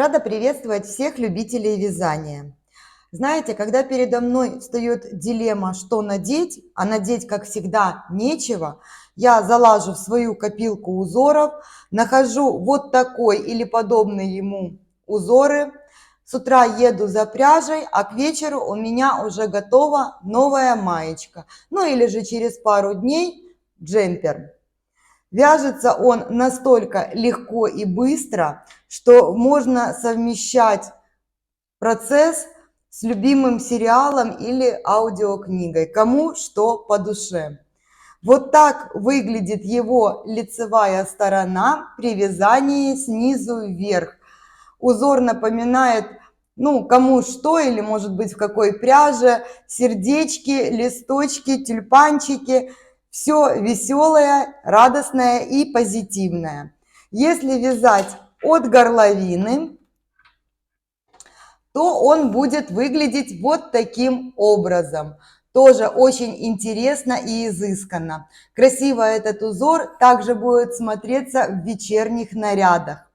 Рада приветствовать всех любителей вязания. Знаете, когда передо мной встает дилемма, что надеть, а надеть, как всегда, нечего, я залажу в свою копилку узоров, нахожу вот такой или подобный ему узоры, с утра еду за пряжей, а к вечеру у меня уже готова новая маечка. Ну или же через пару дней джемпер. Вяжется он настолько легко и быстро, что можно совмещать процесс с любимым сериалом или аудиокнигой, кому что по душе. Вот так выглядит его лицевая сторона при вязании снизу вверх. Узор напоминает, кому что, или может быть в какой пряже, сердечки, листочки, тюльпанчики. Все веселое, радостное и позитивное. Если вязать от горловины, то он будет выглядеть вот таким образом. Тоже очень интересно и изысканно. Красиво этот узор также будет смотреться в вечерних нарядах.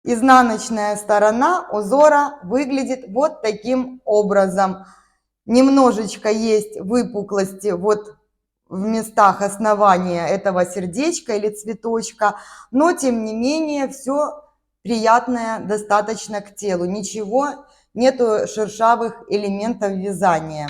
Изнаночная сторона узора выглядит вот таким образом. Немножечко есть выпуклости вот в местах основания этого сердечка или цветочка, но тем не менее все приятное достаточно к телу. Ничего, нету шершавых элементов вязания.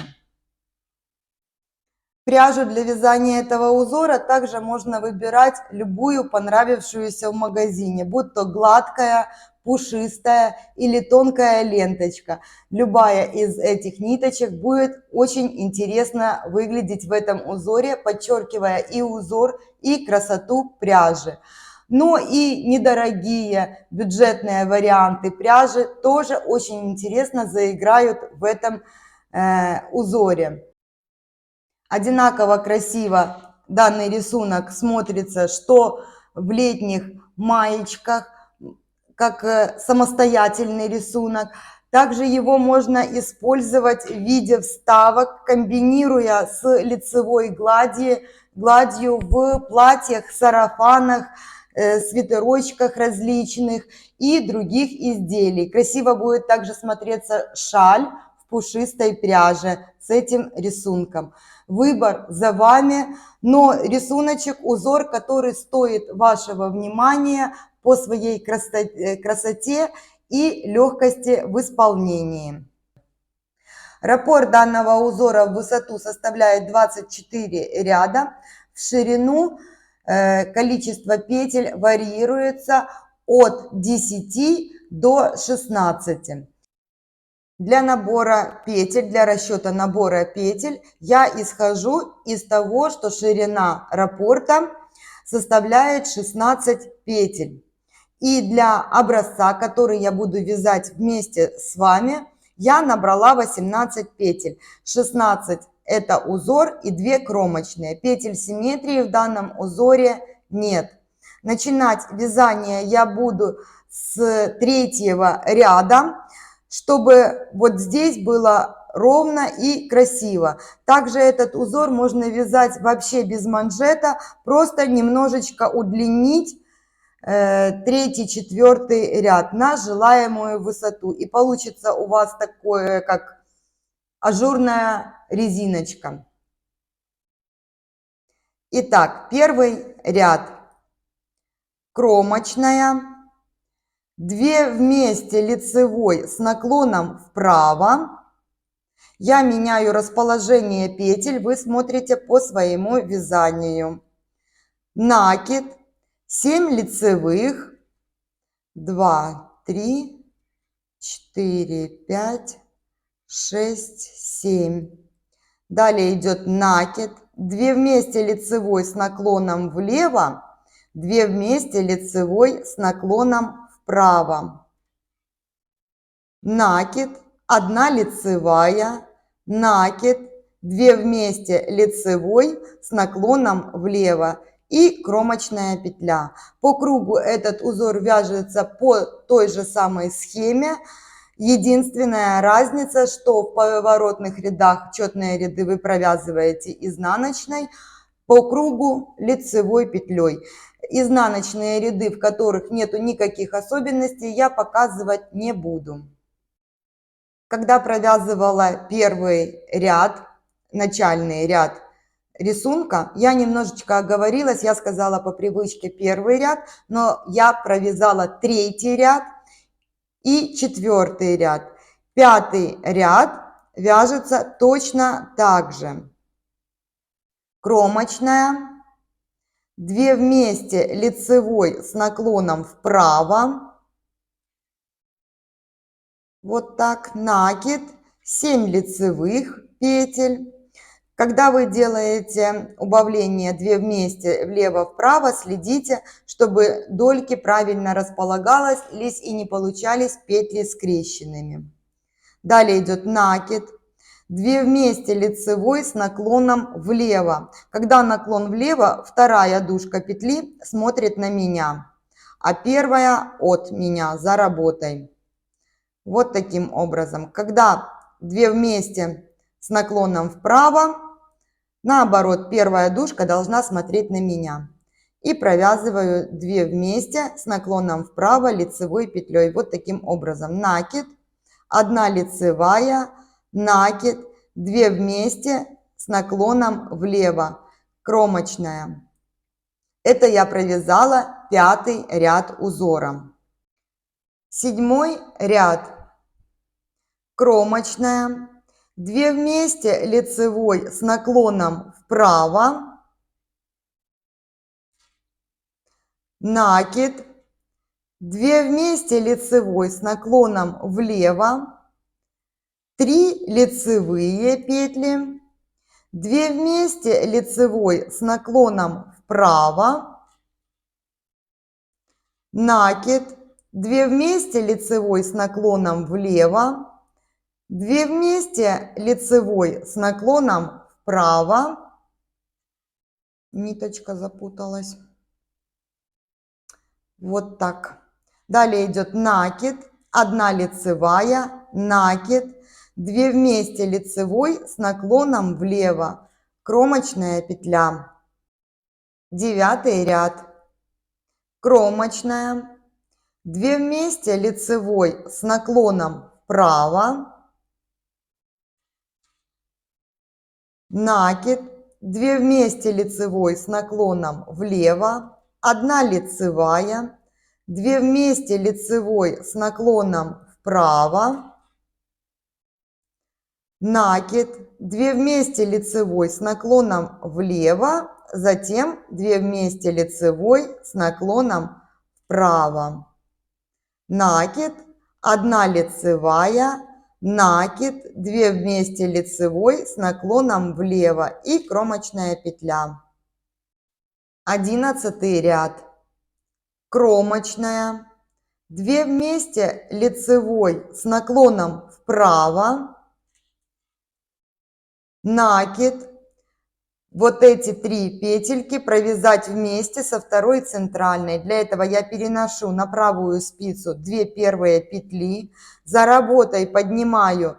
Пряжу для вязания этого узора также можно выбирать любую понравившуюся в магазине, будь то гладкая, пушистая или тонкая ленточка. Любая из этих ниточек будет очень интересно выглядеть в этом узоре, подчеркивая и узор, и красоту пряжи. Но и недорогие бюджетные варианты пряжи тоже очень интересно заиграют в этом узоре. Одинаково красиво данный рисунок смотрится что в летних маечках, как самостоятельный рисунок. Также его можно использовать в виде вставок, комбинируя с лицевой гладью в платьях, сарафанах, свитерочках различных и других изделий. Красиво будет также смотреться шаль в пушистой пряже с этим рисунком. Выбор за вами, но рисуночек, узор, который стоит вашего внимания по своей красоте и легкости в исполнении. Раппорт данного узора в высоту составляет 24 ряда, в ширину количество петель варьируется от 10 до 16. Для набора петель, для расчета набора петель я исхожу из того, что ширина раппорта составляет 16 петель. И для образца, который я буду вязать вместе с вами, я набрала 18 петель. 16 это узор и 2 кромочные. Петель симметрии в данном узоре нет. Начинать вязание я буду с 3-го ряда, чтобы вот здесь было ровно и красиво. Также этот узор можно вязать вообще без манжета, просто немножечко удлинить 3-й, 4-й ряд на желаемую высоту. И получится у вас такое, как ажурная резиночка. Итак, первый ряд. Кромочная. 2 вместе лицевой с наклоном вправо. Я меняю расположение петель, вы смотрите по своему вязанию. Накид, 7 лицевых, 2, 3, 4, 5, 6, 7. Далее идет накид, 2 вместе лицевой с наклоном влево, 2 вместе лицевой с наклоном вправо. Накид, 1 лицевая, накид, 2 вместе лицевой с наклоном влево и кромочная петля. По кругу этот узор вяжется по той же самой схеме. Единственная разница, что в поворотных рядах четные ряды вы провязываете изнаночной, по кругу лицевой петлей. изнаночные ряды, в которых нету никаких особенностей, я показывать не буду. Когда провязывала первый ряд, начальный ряд рисунка, я немножечко оговорилась, я сказала по привычке первый ряд, но я провязала третий ряд и четвертый ряд. Пятый ряд вяжется точно так же. Кромочная, 2 вместе лицевой с наклоном вправо, вот так, накид, 7 лицевых петель. Когда вы делаете убавление 2 вместе влево-вправо, следите, чтобы дольки правильно располагались и не получались петли скрещенными. Далее идет накид, 2 вместе лицевой с наклоном влево. Когда наклон влево, вторая дужка петли смотрит на меня, а первая от меня за работой. Вот таким образом. Когда 2 вместе с наклоном вправо, наоборот, первая дужка должна смотреть на меня. И провязываю 2 вместе с наклоном вправо лицевой петлей. Вот таким образом. Накид, 1 лицевая, накид, 2 вместе с наклоном влево, кромочная. Это я провязала 5-й ряд узора. 7-й ряд, кромочная, 2 вместе лицевой с наклоном вправо, накид, 2 вместе лицевой с наклоном влево, 3 лицевые петли, 2 вместе лицевой с наклоном вправо, накид, 2 вместе лицевой с наклоном влево, 2 вместе лицевой с наклоном вправо, ниточка запуталась, вот так. Далее идет накид, 1 лицевая, накид, 2 вместе лицевой с наклоном влево, кромочная петля. 9-й ряд, кромочная, 2 вместе лицевой с наклоном вправо, накид, 2 вместе лицевой с наклоном влево, 1 лицевая, 2 вместе лицевой с наклоном вправо, накид, 2 вместе лицевой с наклоном влево, затем 2 вместе лицевой с наклоном вправо, накид, 1 лицевая, накид, 2 вместе лицевой с наклоном влево и кромочная петля. 11-й ряд, кромочная, 2 вместе лицевой с наклоном вправо, накид, вот эти 3 петельки провязать вместе со второй центральной. Для этого я переношу на правую спицу 2 первые петли, за работой поднимаю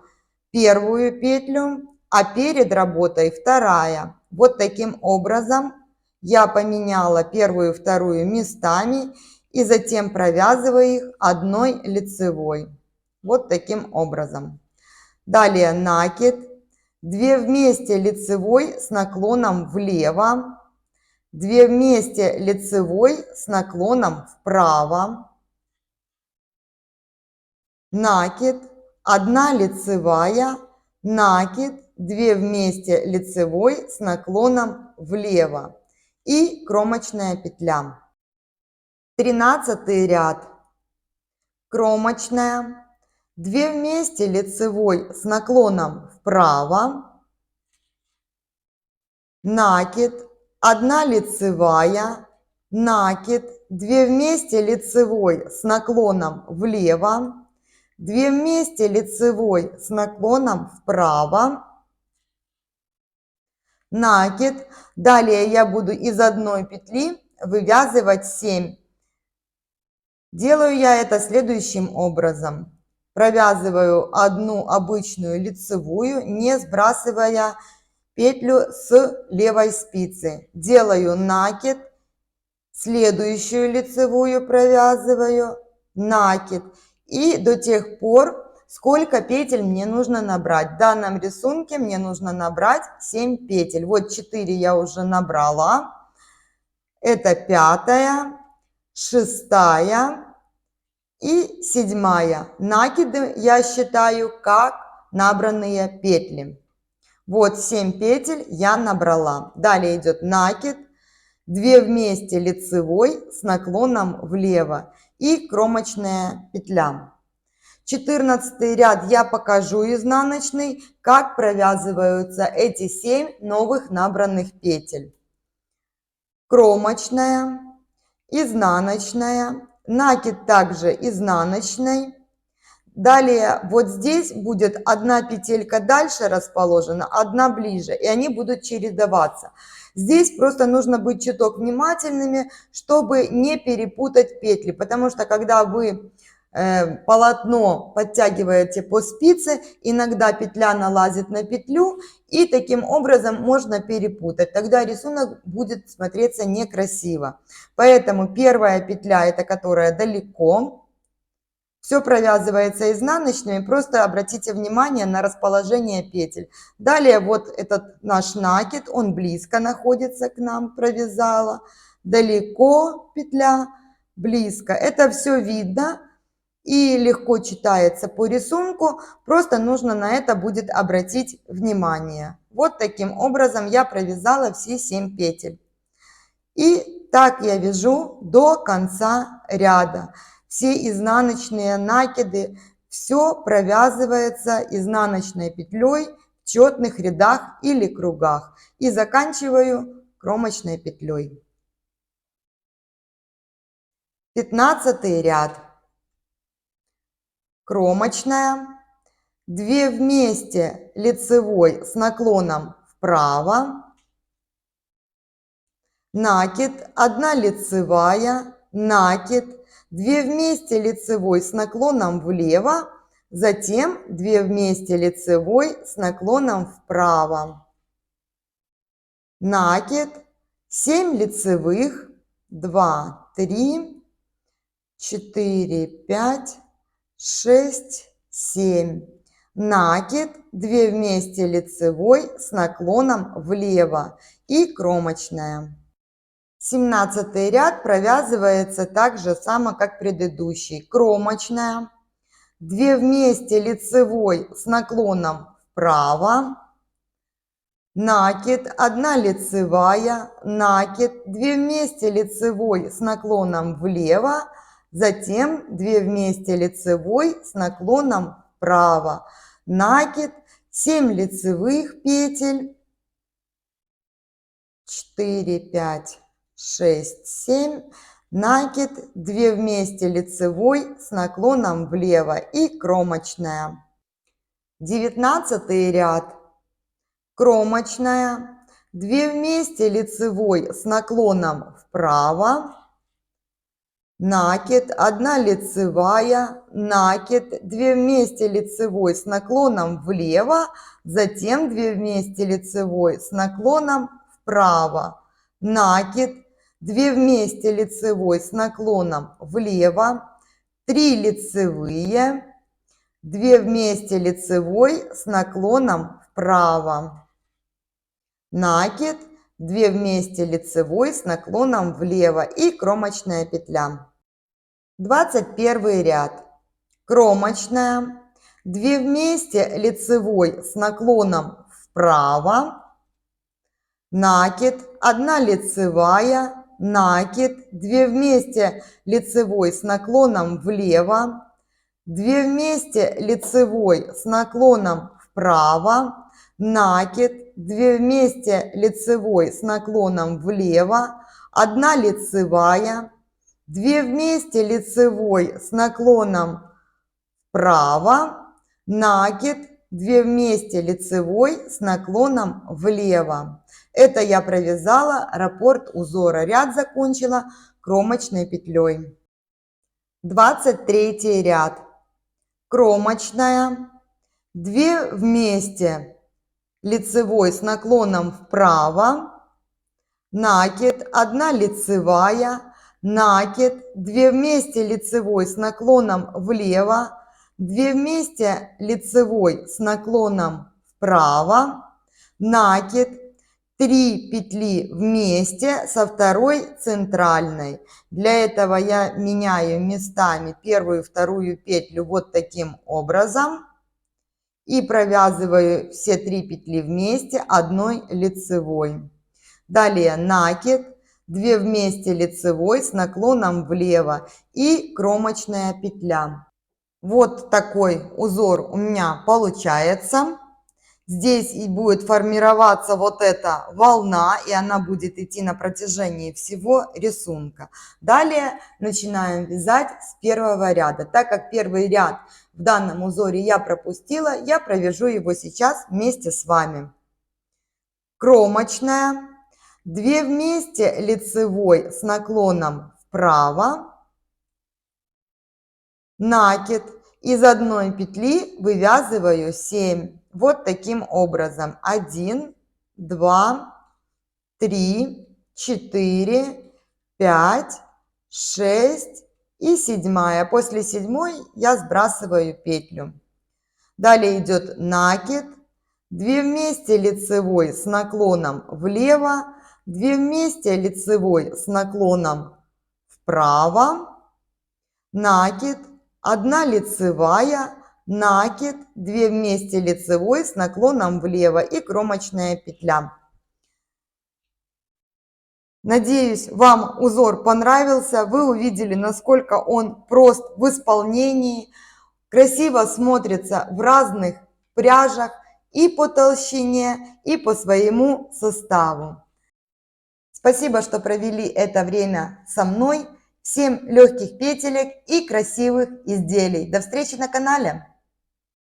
первую петлю, а перед работой вторая. Вот таким образом я поменяла первую и вторую местами и затем провязываю их 1 лицевой. Вот таким образом. Далее накид, 2 вместе лицевой с наклоном влево, 2 вместе лицевой с наклоном вправо, накид, 1 лицевая, накид, 2 вместе лицевой с наклоном влево и кромочная петля. 13-й ряд, кромочная, 2 вместе лицевой с наклоном вправо, накид, 1 лицевая, накид, 2 вместе лицевой с наклоном влево, 2 вместе лицевой с наклоном вправо, накид. Далее я буду из 1 петли вывязывать 7. Делаю я это следующим образом. Провязываю 1 обычную лицевую, не сбрасывая петлю с левой спицы. Делаю накид, следующую лицевую провязываю, накид, и до тех пор, сколько петель мне нужно набрать. В данном рисунке мне нужно набрать 7 петель. Вот 4 я уже набрала. Это 5-я, 6-я и 7-я. Накиды я считаю как набранные петли. Вот 7 петель я набрала. Далее идет накид, 2 вместе лицевой с наклоном влево и кромочная петля. 14 ряд я покажу изнаночный, как провязываются эти 7 новых набранных петель. Кромочная, изнаночная, накид также изнаночной. Далее вот здесь будет одна петелька дальше расположена, одна ближе, и они будут чередоваться. Здесь просто нужно быть чуток внимательными, чтобы не перепутать петли, потому что когда вы полотно подтягиваете по спице, иногда петля налазит на петлю, и таким образом можно перепутать. Тогда рисунок будет смотреться некрасиво. Поэтому первая петля, это которая далеко, все провязывается изнаночными, просто обратите внимание на расположение петель. Далее вот этот наш накид, он близко находится к нам, провязала. Далеко петля, близко. Это все видно и легко читается по рисунку, просто нужно на это будет обратить внимание. Вот таким образом я провязала все 7 петель. И так я вяжу до конца ряда. Все изнаночные накиды, все провязывается изнаночной петлей в четных рядах или кругах. И заканчиваю кромочной петлей. 15 ряд. Кромочная, 2 вместе лицевой с наклоном вправо, накид, 1 лицевая, накид, 2 вместе лицевой с наклоном влево, затем 2 вместе лицевой с наклоном вправо, накид, 7 лицевых, 2, 3, 4, 5, 6, 7. Накид, 2 вместе лицевой с наклоном влево и кромочная. 17 ряд провязывается так же само, как предыдущий. Кромочная, 2 вместе лицевой с наклоном вправо, накид, 1 лицевая, накид, 2 вместе лицевой с наклоном влево, затем 2 вместе лицевой с наклоном вправо, накид, 7 лицевых петель, 4, 5, 6, 7, накид, 2 вместе лицевой с наклоном влево и кромочная. 19 ряд. Кромочная, 2 вместе лицевой с наклоном вправо, накид, 1 лицевая, накид, 2 вместе лицевой с наклоном влево, затем 2 вместе лицевой с наклоном вправо, накид, 2 вместе лицевой с наклоном влево, 3 лицевые, 2 вместе лицевой с наклоном вправо, накид, 2 вместе лицевой с наклоном влево и кромочная петля. 21 ряд. Кромочная, 2 вместе лицевой с наклоном вправо, накид, 1 лицевая, накид, 2 вместе лицевой с наклоном влево, 2 вместе лицевой с наклоном вправо, накид, 2 вместе лицевой с наклоном влево, 1 лицевая, 2 вместе лицевой с наклоном вправо, накид, 2 вместе лицевой с наклоном влево. Это я провязала раппорт узора. Ряд закончила кромочной петлей. 23 ряд. Кромочная, 2 вместе лицевой с наклоном вправо, накид, 1 лицевая, накид, 2 вместе лицевой с наклоном влево, 2 вместе лицевой с наклоном вправо, накид, 3 петли вместе со второй центральной. Для этого я меняю местами первую и вторую петлю вот таким образом и провязываю все 3 петли вместе одной лицевой. Далее накид, 2 вместе лицевой с наклоном влево и кромочная петля. Вот такой узор у меня получается. Здесь и будет формироваться вот эта волна, и она будет идти на протяжении всего рисунка. Далее начинаем вязать с первого ряда. Так как первый ряд в данном узоре я пропустила, я провяжу его сейчас вместе с вами. Кромочная, 2 вместе лицевой с наклоном вправо, накид, из одной петли вывязываю 7. Вот таким образом. 1, 2, 3, 4, 5, 6 и 7. После 7 я сбрасываю петлю. Далее идет накид, 2 вместе лицевой с наклоном влево, 2 вместе лицевой с наклоном вправо, накид, 1 лицевая, накид, 2 вместе лицевой с наклоном влево и кромочная петля. Надеюсь, вам узор понравился. Вы увидели, насколько он прост в исполнении, красиво смотрится в разных пряжах и по толщине, и по своему составу. Спасибо, что провели это время со мной. Всем легких петелек и красивых изделий. До встречи на канале!